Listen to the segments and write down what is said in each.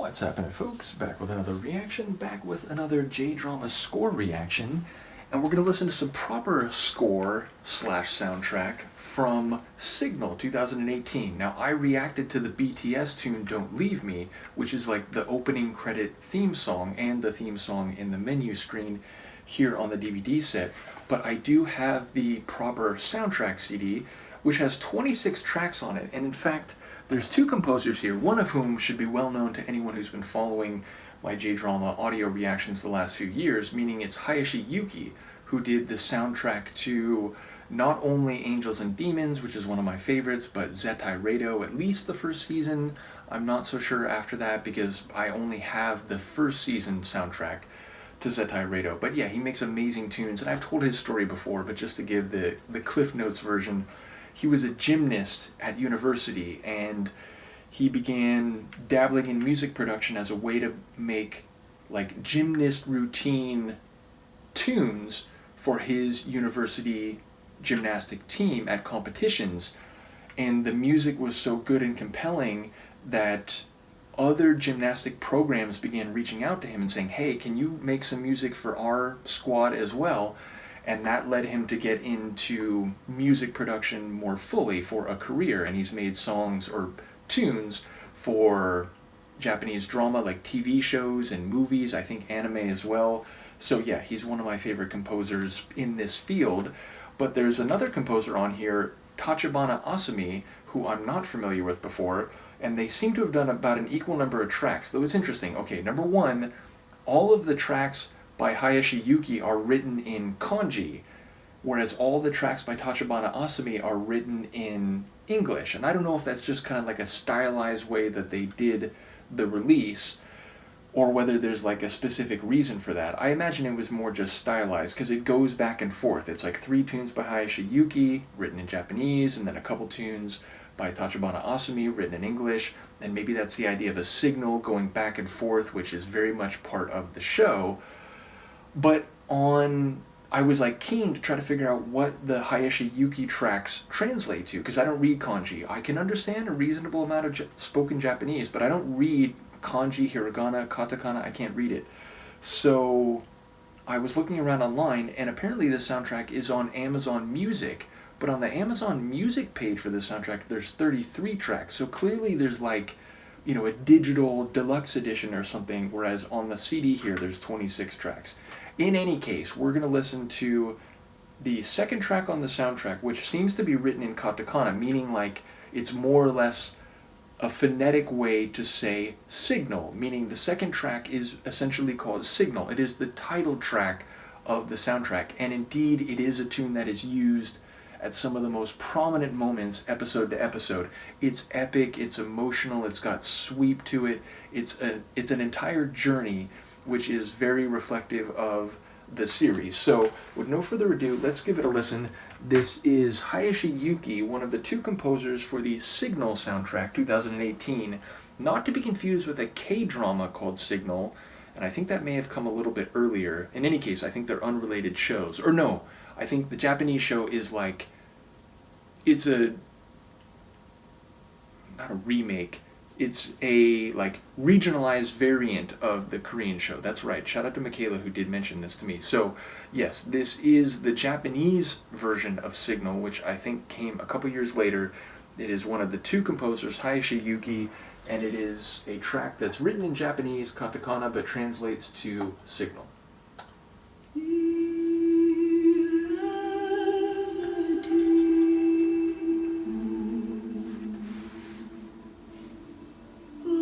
What's happening, folks? Back with another reaction, back with another J-drama score reaction, and we're going to listen to some proper score slash soundtrack from Signal 2018. Now, I reacted to the BTS tune Don't Leave Me, which is like the opening credit theme song and the theme song in the menu screen here on the DVD set, but I do have the proper soundtrack CD, which has 26 tracks on it, and in fact, there's two composers here, one of whom should be well known to anyone who's been following my J-drama audio reactions the last few years, meaning it's Hayashi Yuki, who did the soundtrack to not only Angels and Demons, which is one of my favorites, but Zettai Reido, at least the first season. I'm not so sure after that because I only have the first season soundtrack to Zettai Reido. But yeah, he makes amazing tunes, and I've told his story before, but just to give the Cliff Notes version, he was a gymnast at university, and he began dabbling in music production as a way to make like gymnast routine tunes for his university gymnastic team at competitions. And the music was so good and compelling that other gymnastic programs began reaching out to him and saying, hey, can you make some music for our squad as well? And that led him to get into music production more fully for a career, and he's made songs or tunes for Japanese drama like TV shows and movies, I think anime as well. So yeah, he's one of my favorite composers in this field. But there's another composer on here, Tachibana Asami, who I'm not familiar with before, and they seem to have done about an equal number of tracks, though it's interesting. Okay, number one, all of the tracks by Hayashi Yuki are written in kanji, whereas all the tracks by Tachibana Asami are written in English. And I don't know if that's just kind of like a stylized way that they did the release, or whether there's like a specific reason for that. I imagine it was more just stylized, because it goes back and forth. It's like 3 tunes by Hayashi Yuki, written in Japanese, and then a couple tunes by Tachibana Asami, written in English, and maybe that's the idea of a signal going back and forth, which is very much part of the show. But I was like keen to try to figure out what the Hayashi Yuki tracks translate to, because I don't read kanji. I can understand a reasonable amount of spoken Japanese, but I don't read kanji, hiragana, katakana. I can't read it. So I was looking around online, and apparently the soundtrack is on Amazon Music, but on the Amazon Music page for the soundtrack, there's 33 tracks. So clearly there's like, you know, a digital deluxe edition or something, whereas on the CD here, there's 26 tracks. In any case, we're going to listen to the second track on the soundtrack, which seems to be written in katakana, meaning like it's more or less a phonetic way to say signal, meaning the second track is essentially called Signal. It is the title track of the soundtrack, and indeed it is a tune that is used at some of the most prominent moments episode to episode. It's epic, it's emotional, it's got sweep to it, it's an entire journey which is very reflective of the series. So with no further ado, let's give it a listen. This is Hayashi Yuki, one of the two composers for the Signal soundtrack 2018, not to be confused with a K-drama called Signal, and I think that may have come a little bit earlier. In any case, I think they're unrelated shows. Or no, I think the Japanese show is like, it's not a remake, it's a like regionalized variant of the Korean show. That's right. Shout out to Michaela who did mention this to me. So yes, this is the Japanese version of Signal, which I think came a couple years later. It is one of the two composers, Hayashi Yuki, and it is a track that's written in Japanese, katakana, but translates to Signal. Oh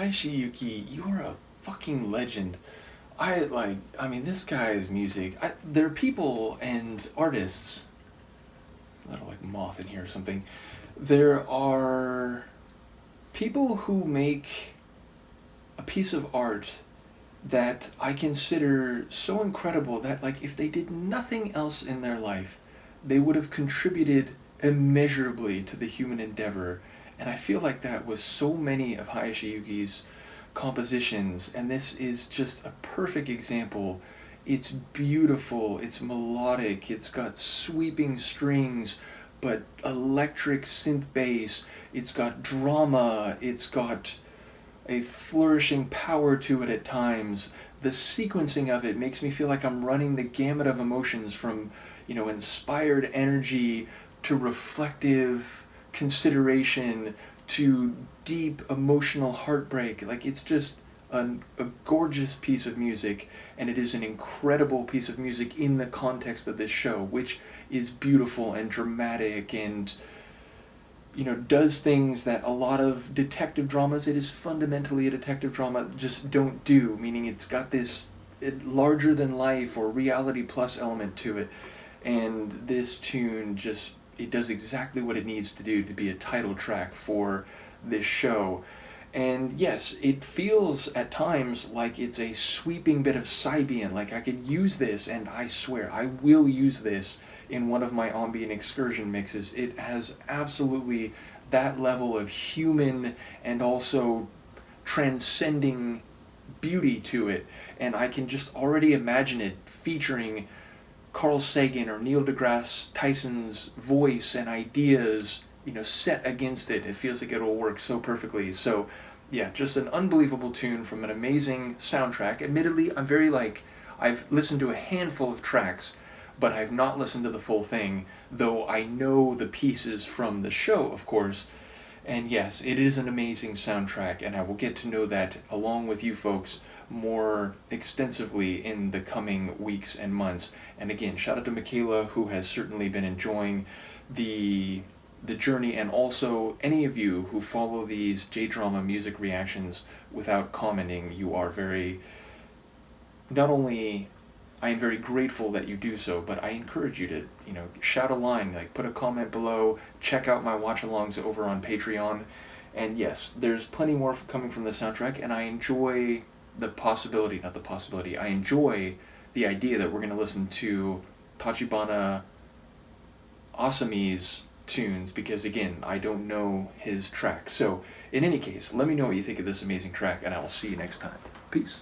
Hayashi Yuki, you are a fucking legend. I mean, this guy's music. There are people and artists. A little like moth in here or something. There are people who make a piece of art that I consider so incredible that, like, if they did nothing else in their life, they would have contributed immeasurably to the human endeavor. And I feel like that was so many of Hayashi Yuki's compositions, and this is just a perfect example. It's beautiful, it's melodic, it's got sweeping strings, but electric synth bass, it's got drama, it's got a flourishing power to it at times. The sequencing of it makes me feel like I'm running the gamut of emotions from, inspired energy to reflective consideration to deep emotional heartbreak. Like, it's just a gorgeous piece of music, and it is an incredible piece of music in the context of this show, which is beautiful and dramatic and does things that a lot of detective dramas, it is fundamentally a detective drama, just don't do, meaning it's got this larger than life or reality plus element to it. And this tune just, it does exactly what it needs to do to be a title track for this show. And yes, it feels at times like it's a sweeping bit of Sybian, like I could use this, and I swear I will use this in one of my ambient excursion mixes. It has absolutely that level of human and also transcending beauty to it, and I can just already imagine it featuring Carl Sagan or Neil deGrasse Tyson's voice and ideas, set against it. It feels like it'll work so perfectly. So, yeah, just an unbelievable tune from an amazing soundtrack. Admittedly, I've listened to a handful of tracks, but I've not listened to the full thing, though I know the pieces from the show, of course. And yes, it is an amazing soundtrack, and I will get to know that along with you folks more extensively in the coming weeks and months. And again, shout out to Michaela, who has certainly been enjoying the journey, and also any of you who follow these J-drama music reactions without commenting. You are very, not only I am very grateful that you do so, but I encourage you to, shout a line, like put a comment below, check out my watch-alongs over on Patreon. And yes, there's plenty more coming from the soundtrack, and I enjoy I enjoy the idea that we're going to listen to Tachibana Asami's tunes, because again, I don't know his track. So in any case, let me know what you think of this amazing track, and I will see you next time. Peace.